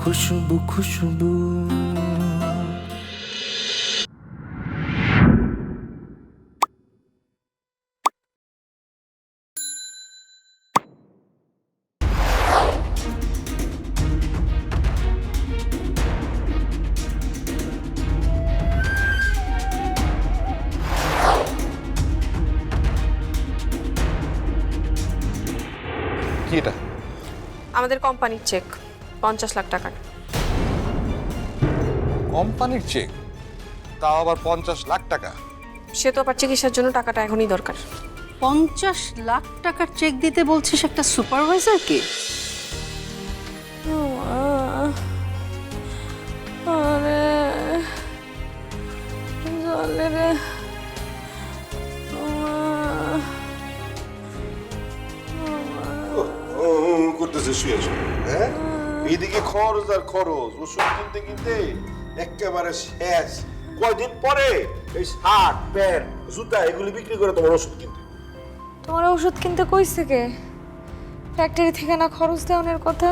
খুশবু খুশবু। কি এটা? আমাদের কোম্পানির চেক 50 লাখ টাকার। কোম্পানির চেক, তাও আবার 50 লাখ টাকা? সে তো আবার চিকিৎসার জন্য টাকাটা এখনই দরকার। 50 লাখ টাকার চেক দিতে বলছিস একটা সুপারভাইজারকে? আরে জলে রে করতেছে শুয়ে শুয়ে, হ্যাঁ? এইদিকে খরচ আর খরচ, ওষুধ কিনতে কিনতে একেবারে শেষ। কয়দিন পরে এই শার্ট প্যান্ট জুতা এগুলি বিক্রি করে তোমার ওষুধ কিনতে। তোমার ওষুধ কিনতে কইছে কে? ফ্যাক্টরি থেকে না খরচ দেওয়ানোর কথা?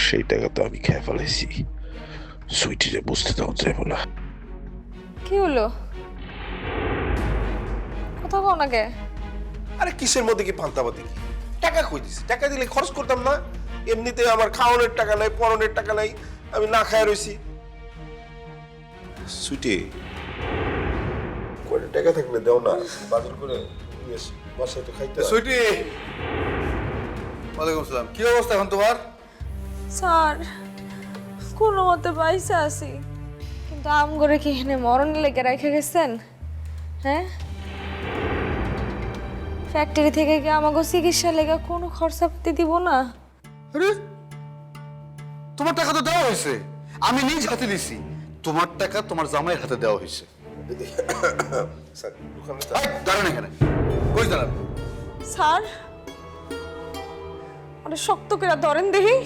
সেই টাকা তো আমি খেয়ে ফেলেছি, সুইটিরে বুঝতে দাও যাবো না। কি হলো? কথা কও না কে? আরে কিসের মধ্যে কি পান্তাবাদি কি? টাকা কই দিছি, টাকা দিলে খরচ করতাম না? এমনিতে আমার খাওয়ানোর টাকা নাই, পরনের টাকা নাই, আমি না খায় রইছি। সুইটি কয়টা টাকা থাকলে দাও না, বাজার করে নিয়ে আসি, বাসায় তো খাইতে হয়। সুইটি, ওয়ালাইকুম আসসালাম। কি অবস্থা এখন তোমার? স্যার কোনো মতে পাইসা আছি, কিন্তু আম করে কি এখানে মরণ লেগে রেখে গেছেন? হ্যাঁ, ফ্যাক্টরি থেকে কি আমাকে চিকিৎসা লেগে কোনো খরচাপাতি দিব না? আরে তোমার টাকা তো দেওয়া হয়েছে, আমি নিজ হাতে দিছি। তোমার টাকা তোমার জামাইয়ের হাতে দেওয়া হয়েছে। স্যার, দোকানে তো- এই, দাঁড়ান এখানে। কই দাঁড়ান? স্যার আরে শক্ত করে ধরেন দেখি,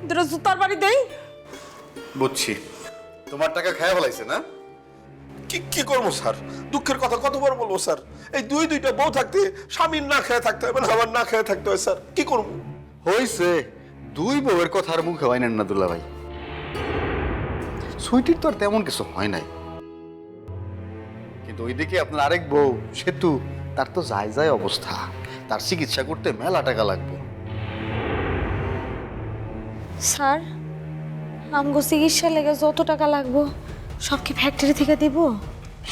দুটো জুতার বাড়ি দেই। বুঝছি, তোমার টাকা খেয়ে ফেলাইছে না? কি কি করবো স্যার? দুঃখের কথা কতবার বলবো স্যার? এই দুইটা বউ থাকতে স্বামীর না খেয়ে থাকতে হবে না, আমার না খেয়ে থাকতে হয় স্যার, কি করবো? হয়েছে, দুই বউয়ের কথা আর মুখে হয় না দুলা ভাই। সুইটির তো আর তেমন কিছু হয় নাই, কিন্তু ওইদিকে আপনার আরেক বউ সেতু, তার তো যায় যায় অবস্থা, তার চিকিৎসা করতে মেলা টাকা লাগবে। স্যার আমগো চিকিৎসা লেগে যত টাকা লাগবো সব কি ফ্যাক্টরি থেকে দিব?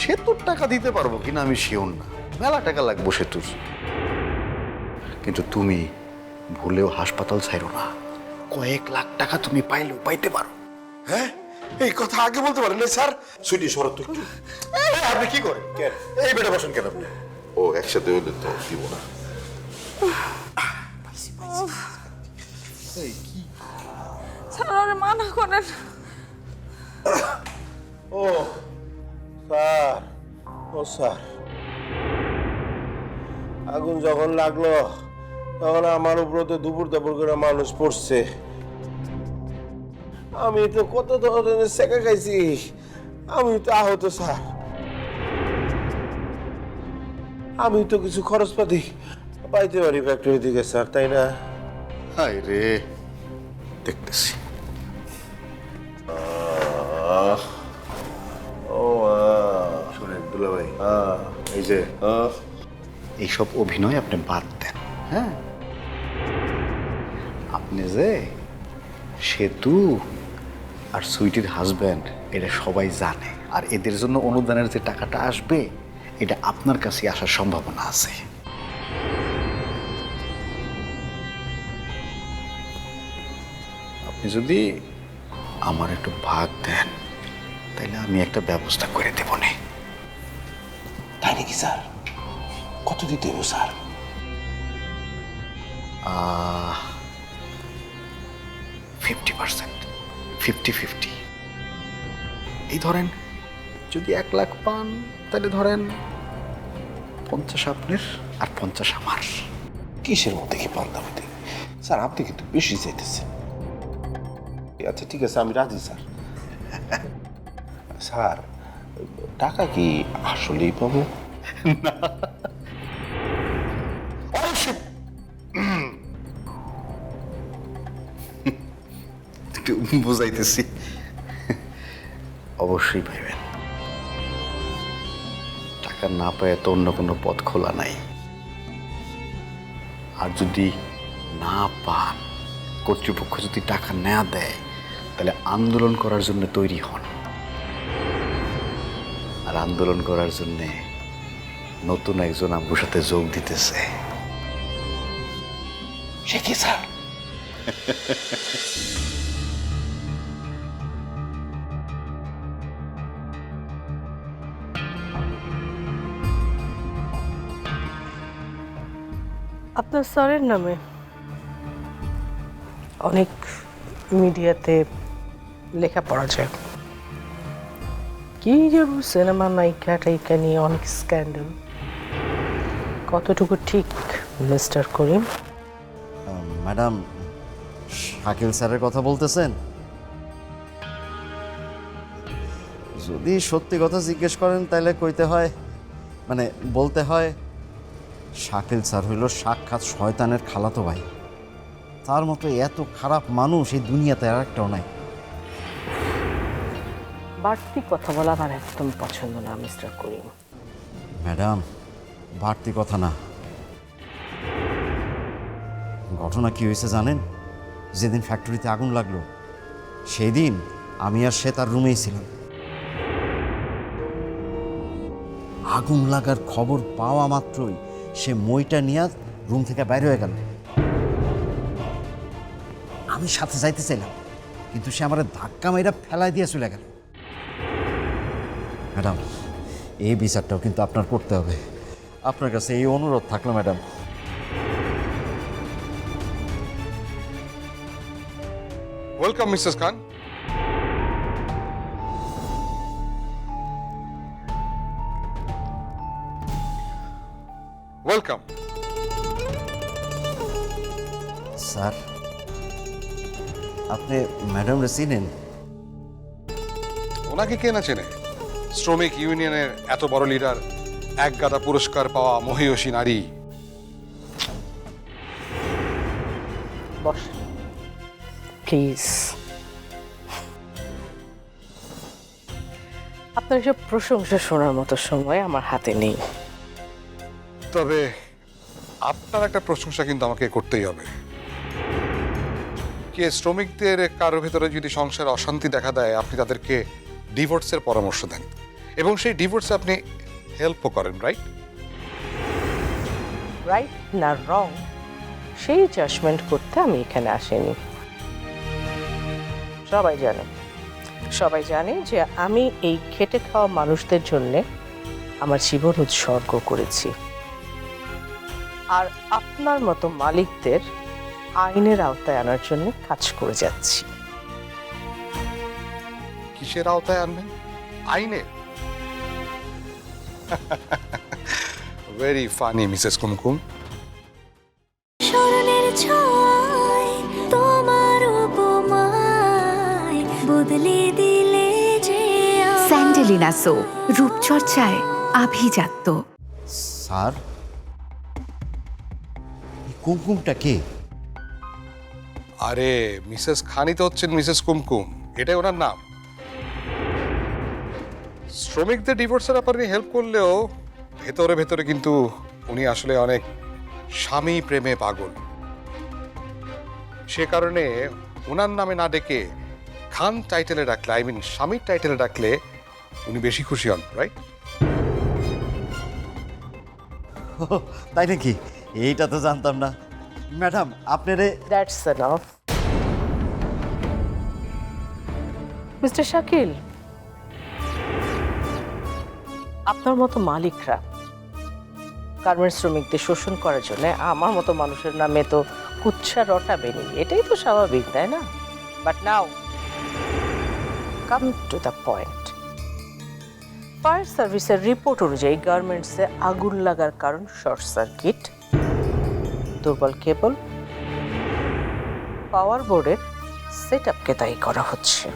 সেতুর টাকা দিতে পারবো কিনা আমি শিওর না, মেলা টাকা লাগবো সেতুর। কিন্তু তুমি ভুলেও হাসপাতাল ছাইরো না, কয়েক লাখ টাকা তুমি পাইলেও পাইতে পারো। হ্যাঁ, এই কথা আগে বলতে পারেন না স্যার? সুইটি শরৎ তো একটু। এই, আপনি কি করেন? কেন? এই বেটা বসেন কেন আপনি? ও একসাথে হইলে তো দিব না। স্যার ওরে মানা করেন। ও স্যার, ও স্যার, আগুন যখন লাগলো তখন আমার উপরে তো দুপুর দুপুর করে মানুষ পড়ছে। আমি তো কত ধরনের সেকা খাইছি, আমি তো আহত স্যার। আমি তো কিছু খরচপাতি পাইতে পারি ফ্যাক্টরি থেকে স্যার, তাই না? হাই রে, দেখতেছি। ও শুনেন দুলা ভাই, এই যে এইসব অভিনয় আপনি বাদ দেন, হ্যাঁ? আপনি যে সেতু আর সুইটির হাজব্যান্ড, এটা সবাই জানে, আর এদের জন্য অনুদানের যে টাকাটা আসবে এটা আপনার কাছে আসার সম্ভাবনা আছে। আপনি যদি আমার একটু ভাগ দেন তাহলে আমি একটা ব্যবস্থা করে দেব না। তাই নাকি স্যার? কত দিতে হবে স্যার? 50%, 50-50। এই ধরেন যদি 1 লাখ পান তাহলে ধরেন 50 আপনার আর 50 আমার। কিসের মধ্যে কি পান্তামিতে স্যার? আপনি কিন্তু বেশি চাইতেছেন। আচ্ছা ঠিক আছে, আমি রাজি স্যার। স্যার টাকা কি আসলেই পাবো? একটু বুঝাইতেছি। অবশ্যই পাইবেন, টাকা না পায় তো অন্য কোনো পথ খোলা নাই। আর যদি না পান, কর্তৃপক্ষ যদি টাকা না দেয়, তাহলে আন্দোলন করার জন্য তৈরি হন। আর আন্দোলন করার জন্যে নতুন একজন আমার সাথে যোগ দিতেছে। সে কি স্যার? আপনার স্যারের নামে অনেক মিডিয়াতে লেখা পড়া যায়, কি যে সিনেমা নায়িকা টাইকা নিয়ে অনেক স্ক্যান্ডাল। কতটুকু ঠিক মিস্টার করিম? ম্যাডাম, শাকিল স্যারের কথা বলতেছেন? যদি সত্যি কথা জিজ্ঞেস করেন তাহলে কইতে হয়, মানে বলতে হয়, শাকিল স্যার হইল সাক্ষাৎ শয়তানের খালাতো ভাই। তার মতো এত খারাপ মানুষ এই দুনিয়াতে আর একটাও নাই। বাড়তি কথা বলা আমার একদম পছন্দ না মিস্টার করিম। ম্যাডাম, বাড়তি কথা না, ঘটনা কি হয়েছে জানেন? যেদিন ফ্যাক্টরিতে আগুন লাগলো সেই দিন আমি আর সে তার রুমেই ছিলাম। আগুন লাগার খবর পাওয়া মাত্রই সে মইটা নিয়ে রুম থেকে বাইরে হয়ে গেল। আমি সাথে যাইতে চাইলাম, কিন্তু সে আমার ধাক্কা মেয়েরা ফেলাই দিয়ে চলে গেল। ম্যাডাম, এই বিচারটাও কিন্তু আপনার করতে হবে। আপনার কাছে এই অনুরোধ থাকলো ম্যাডাম। ওয়েলকাম মিসেস খান। ওয়েলকাম। স্যার, আপনি ম্যাডামরা চিনেন? ওনাকে কে না চেনে? শ্রমিক ইউনিয়নের এত বড় লিডার, এক গাদা পুরস্কার পাওয়া মহিয়সী নারী। বস প্লিজ। আপনার এসব প্রশংসা শোনার মতো সময় আমার হাতে নেই। তবে আপনার একটা প্রশংসা কিন্তু আমাকে করতেই হবে। কে শ্রমিকদের কারোর ভেতরে যদি সংসারে অশান্তি দেখা দেয়, আপনি তাদেরকে ডিভোর্সের পরামর্শ দেন এবং সেই ডিভোর্সে আপনি হেল্পও করেন, রাইট? রাইট না রং সেই জাজমেন্ট করতে আমি এখানে আসিনি। সবাই জানে যে আমি এই খেটে খাওয়া মানুষদের জন্য আমার জীবন উৎসর্গ করেছি। আর আপনার মতো মালিকদের আইনের আওতায় আনার জন্য কাজ করে যাচ্ছি। কিসের আওতায় আনবেন? আইনের? ভেরি ফানি মিসেস কুমকুম। স্মরণের ছোঁয়ায় তোমার উপমায় বদলে দিলে যে স্যান্ডেলিনা সো, রূপচর্চায় আভিজাত্য। স্যার, এই কুমকুমটা কে? আরে মিসেস খানই তো হচ্ছেন মিসেস কুমকুম, এটাই ওনার নাম। শ্রমিকদের ডিভোর্সের ব্যাপারে হেল্প করলেও ভেতরে ভেতরে কিন্তু উনি আসলে অনেক স্বামী প্রেমে পাগল। সে কারণে ওনার নামে না ডেকে খান টাইটেলে ডাকলে, আই মিন স্বামীর টাইটেলে ডাকলে উনি বেশি খুশি হন, রাইট? তাই নাকি? এইটা তো জানতাম না। ম্যাডাম, আপনারে দ্যাটস এনাফ। মিস্টার শাকিল, আপনার মতো মালিকরা গার্মেন্টস শ্রমিকদের শোষণ করার জন্য আমার মতো মানুষের নামে তো কুচ্ছা রটাবেনি, এটাই তো স্বাভাবিক, তাই না? But now come to the point. Fire সার্ভিসের রিপোর্ট অনুযায়ী গার্মেন্টসে আগুন লাগার কারণ শর্ট সার্কিট, দুর্বল কেবল, পাওয়ার বোর্ডের সেট আপকে দায়ী করা হচ্ছে।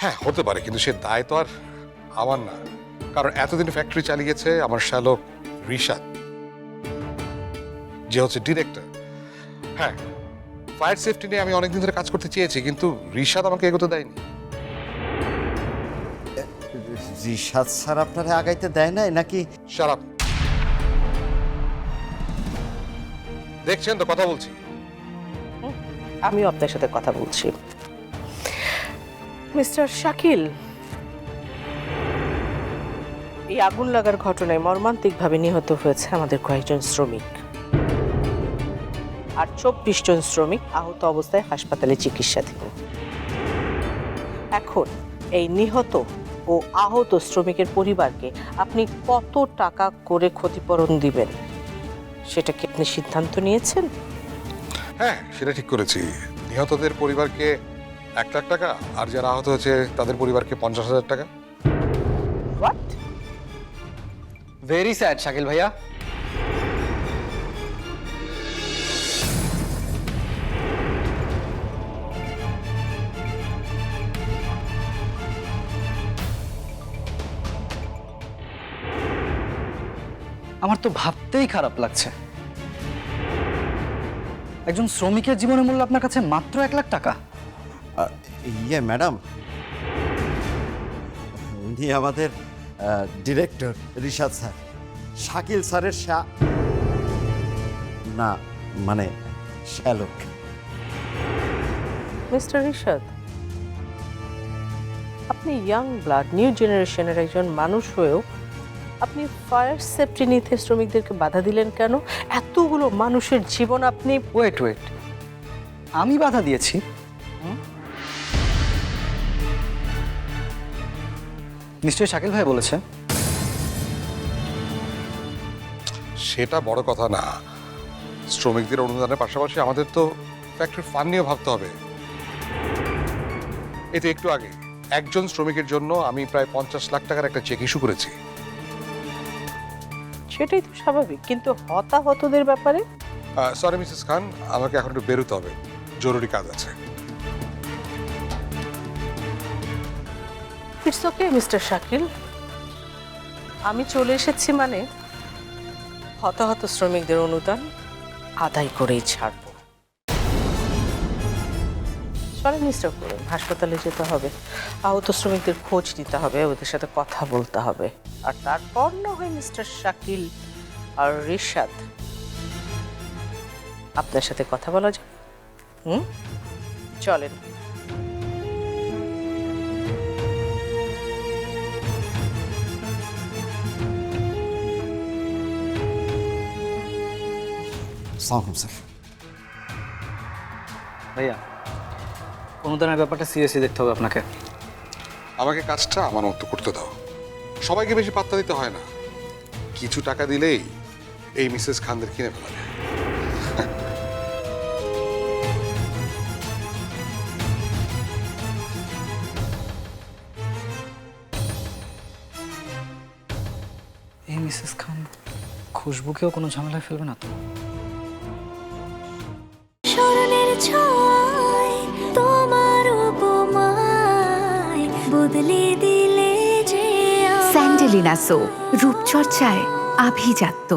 হ্যাঁ, হতে পারে, কিন্তু সে দায় তো আর আমার না। কারণ এতদিন ফ্যাক্টরি চালিয়েছে আমার শ্যালক রিশাদ, যে হচ্ছে ডিরেক্টর। হ্যাঁ, ফায়ার সেফটি নিয়ে আমি অনেকদিন ধরে কাজ করতে চেয়েছি, কিন্তু রিশাদ আমাকে এগোতে দেয়নি। রিশাদ স্যার আপনারা আগাইতে দেয় নাই নাকি? শারাপ, দেখছেন তো কথা বলছি। আমিও আপনার সাথে কথা বলছি। মিস্টার শাকিল, এই আগুন লাগার ঘটনায় মর্মান্তিকভাবে নিহত হয়েছে আমাদের কয়েকজন শ্রমিক, আর 24 জন শ্রমিক আহত অবস্থায় হাসপাতালে চিকিৎসাধীন। এখন এই নিহত ও আহত শ্রমিকের পরিবারকে আপনি কত টাকা করে ক্ষতিপূরণ দিবেন সেটা কি আপনি সিদ্ধান্ত নিয়েছেন? হ্যাঁ, সেটা ঠিক করেছি। নিহতদের পরিবারকে 1 লাখ টাকা, আর যারা আহত হয়েছে তাদের পরিবারকে 50,000 টাকা। হোয়াট? ভেরি স্যাড শাকিল ভাইয়া। আমার তো ভাবতেই খারাপ লাগছে, একজন শ্রমিকের জীবনের মূল্য আপনার কাছে মাত্র 1 লাখ টাকা। ইয়ে ম্যাডাম, উনি আমাদের ডিরেক্টর রিশাদ স্যার, শাকিল স্যারের না মানে শ্যালক। মিস্টার রিশাদ, আপনি ইয়াং ব্লাড নিউ জেনারেশনের একজন মানুষ হয়েও আপনি ফায়ার সেফটি নিতে শ্রমিকদেরকে বাধা দিলেন কেন? এতগুলো মানুষের জীবন আপনি... ওয়েট, আমি বাধা দিয়েছি? নিশ্চয়ই শাকিল ভাই বলেছে। সেটা বড় কথা না। শ্রমিকদের অনুদানের পাশাপাশি আমাদের তো ফ্যাক্টরি ফান্ড নিয়ে ভাবতে হবে। এতে একটু আগে একজন শ্রমিকের জন্য আমি প্রায় 50 লাখ টাকার একটা চেক ইস্যু করেছি। সেটাই তো স্বাভাবিক, কিন্তু হতাহতদের ব্যাপারে? সরি মিসেস খান, আমাকে এখন একটু বেরোতে হবে, জরুরি কাজ আছে। ইটস ওকে মিস্টার শাকিল, আমি চলে এসেছি মানে হতাহত শ্রমিকদের অনুদান আদায় করেই ছাড়বো। চলেন মিস্টার করুন, হাসপাতালে যেতে হবে, আহত শ্রমিকদের খোঁজ নিতে হবে, ওদের সাথে কথা বলতে হবে, আর তারপর না হয় মিস্টার শাকিল আর রিশাদ আপনার সাথে কথা বলা যায়। চলেন। সালাম স্যার। ভাইয়া, অনুদানের ব্যাপারটা সিরিয়াসলি দেখতে হবে আপনাকে। আমাকে কাজটা আমার মতো করতে দাও। সবাইকে বেশি পাত্তা দিতে হয় না, কিছু টাকা দিলেই এই মিসেস খানদের কিনে ফেলা যায়। এই মিসেস খান খুশবুকেও কোনো ঝামেলায় ফেলবে না তো? স্মরণের ছোঁয়ায় তোমার উপমায় বদলে দিলে যে স্যান্ডেলিনা সো, রূপচর্চায় আভিজাত্য।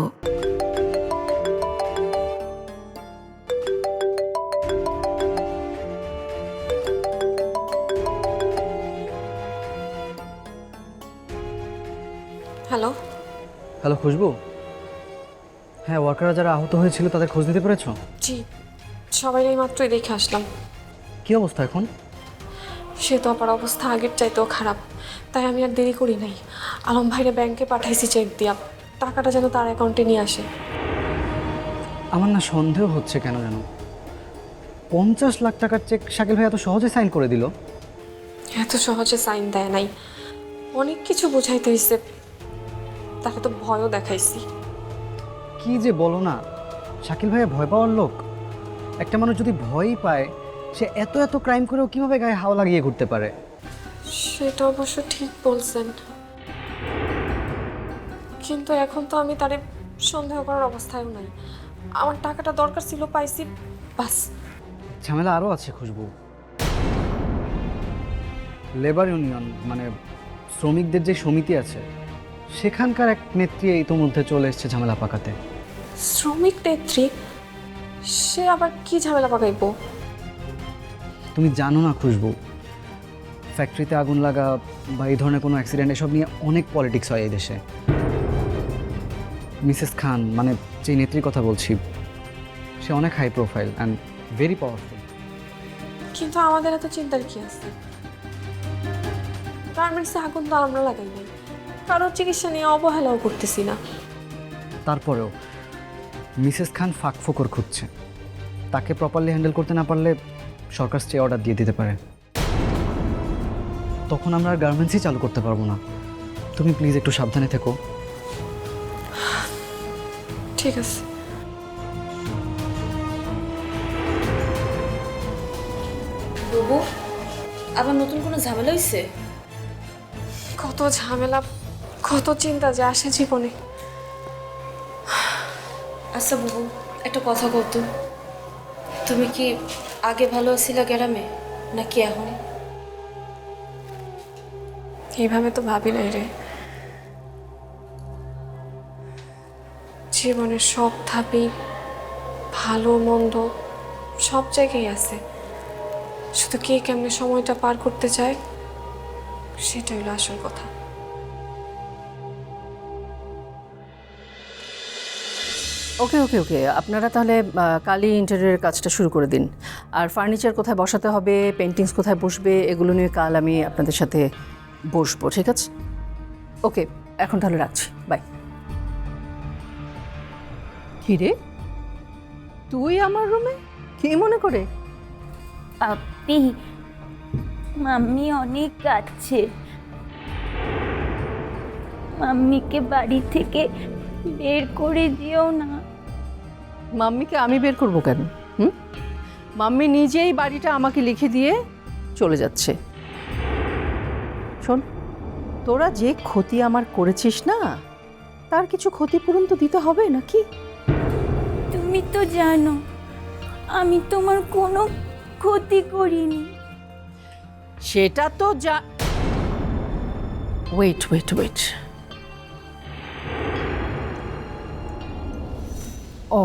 হ্যালো, হ্যালো খুশবু। হ্যাঁ, ওয়ার্কাররা যারা আহত হয়েছিল তাদের খোঁজ নিতে পেরেছো? জি, সবাই মাত্রই দেখে আসলাম। কি অবস্থা এখন? সে তো আবার অবস্থা আগের চাইতেও খারাপ, তাই আমি আর দেরি করি নাই। আলম ভাইরে ব্যাংকে পাঠাইছি চেক দিয়া, টাকাটা যেন তার অ্যাকাউন্টে নিয়ে আসে। আমার না সন্দেহ হচ্ছে কেন যেন 50 লাখ টাকার চেক শাকিল ভাই এত সহজে সাইন করে দিল। এত সহজে সাইন দেয় নাই, অনেক কিছু বোঝাইতে হয়েছে, তাকে তো ভয়ও দেখাইছি। কি যে বলো না, শাকিল ভাইয়া ভয় পাওয়ার লোক। একটা মানুষ যদি ভয়ই পায়, সে এত এত ক্রাইম করেও কিভাবে গায়ে হাওয়া লাগিয়ে ঘুরতে পারে? সেটা অবশ্য ঠিক বলছেন, কিন্তু এখন তো আমি তারে সন্দেহ করার অবস্থায়ও নাই। আমার টাকাটা দরকার ছিল, পাইছি, বাস। ঝামেলা আরও আছে খুশবু। লেবার ইউনিয়ন মানে শ্রমিকদের যে সমিতি আছে, সেখানকার এক নেত্রী ইতোমধ্যে চলে এসেছে ঝামেলা পাকাতে। শ্রমিক নেত্রী? সে আবার কি ঝামেলা পাকাইবো? তুমি জানো না খুশবু, ফ্যাক্টরিতে আগুন লাগা বা এই ধরনের কোনো অ্যাক্সিডেন্ট এসব নিয়ে অনেক পলিটিক্স হয় এই দেশে। মিসেস খান মানে যে নেত্রীর কথা বলছি, সে অনেক high profile and very powerful. কিন্তু আমাদের এত চিন্তার কি আছে? গার্মেন্টসে আগুন তো আমরা লাগাই নাই, কারোর চিকিৎসা নিয়ে অবহেলাও করতেছি না। তারপরেও মিসেস খান ফাঁক ফোকর খুঁজছে, তাকে প্রপারলি হ্যান্ডেল করতে না পারলে সরকার স্টে অর্ডার দিয়ে দিতে পারে, তখন আমরা আর গার্মেন্টসই চালু করতে পারবো না। তুমি প্লিজ একটু সাবধানে থেকো। ঠিক আছে। বাবু, আবার নতুন কোনো ঝামেলা হয়েছে? কত ঝামেলা, কত চিন্তা যে আসে জীবনে। আচ্ছা বাবু, একটা কথা কত, তুমি কি আগে ভালো আছিলা গ্রামে নাকি এখন? এইভাবে তো ভাবি নাই রে। জীবনের সব ধাপেই ভালো মন্দ সব জায়গায় আছে, শুধু কে কেমনে সময়টা পার করতে চায় সেটাই হলো আসল কথা। ওকে ওকে ওকে, আপনারা তাহলে কালই ইন্টেরিয়রের কাজটা শুরু করে দিন। আর ফার্নিচার কোথায় বসাতে হবে, পেন্টিংস কোথায় বসবে, এগুলো নিয়ে কাল আমি আপনাদের সাথে বসবো, ঠিক আছে? ওকে, এখন তাহলে রাখছি, বাই। কি রে, তুই আমার রুমে কি মনে করে? আপনি, মাম্মি অনেক কাঁদছে। মাম্মিকে বাড়ি থেকে বের করে দিও না। মাম্মিকে আমি বের করবো কেন? মাম্মি নিজেই বাড়িটা আমাকে লিখে দিয়ে চলে যাচ্ছে। শোন, তোরা যে ক্ষতি আমার করেছিস না, তার কিছু ক্ষতিপূরণ তো দিতে হবে নাকি? তুমি তো জানো আমি তোমার কোনো ক্ষতি করিনি। সেটা তো ওয়েট ওয়েট ওয়েট, ও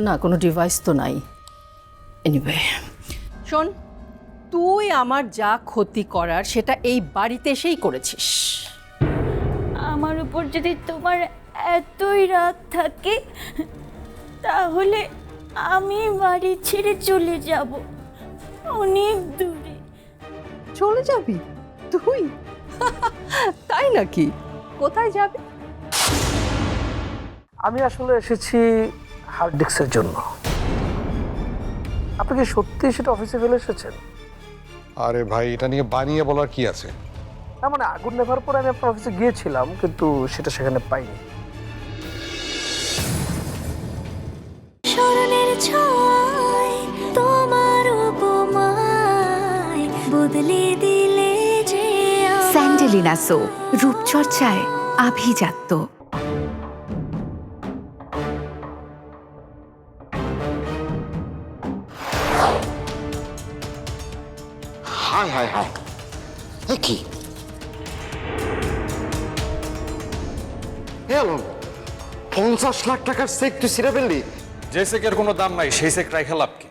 না, কোনো ডিভাইস তো নাই। এনিওয়ে শোন, তুই আমার যা ক্ষতি করার সেটা এই বাড়িতে এসেই করেছিস। আমার উপর যদি তোমার এতই রাগ থাকে তাহলে আমি বাড়ি ছেড়ে চলে যাব, অনেক দূরে। চলে যাবি তুই? তাই নাকি? কোথায় যাবি? আমি আসলে এসেছি হার্ড ডিস্কের জন্য। আপনি কি সত্যি সেটা অফিসে ফেলে এসেছেন? আরে ভাই, এটা নিয়ে বানিয়ে বলার কি আছে? না মানে আগুন নেভার পরে আমি আপনার অফিসে গিয়েছিলাম, কিন্তু সেটা সেখানে পাইনি। স্মরণের ছোঁয়ায় তোমার উপমায় বদলে দিলে যে স্যান্ডেলিনা সো, রূপচর্চায় আভিজাত্য। হায় হায় হায়, এ কি? হ্যালো, 50 লাখ টাকার চেক তুই ছিঁড়ে ফেললি? যে চেকের কোনো দাম নাই সেই চেক রাইখা লাভ কি?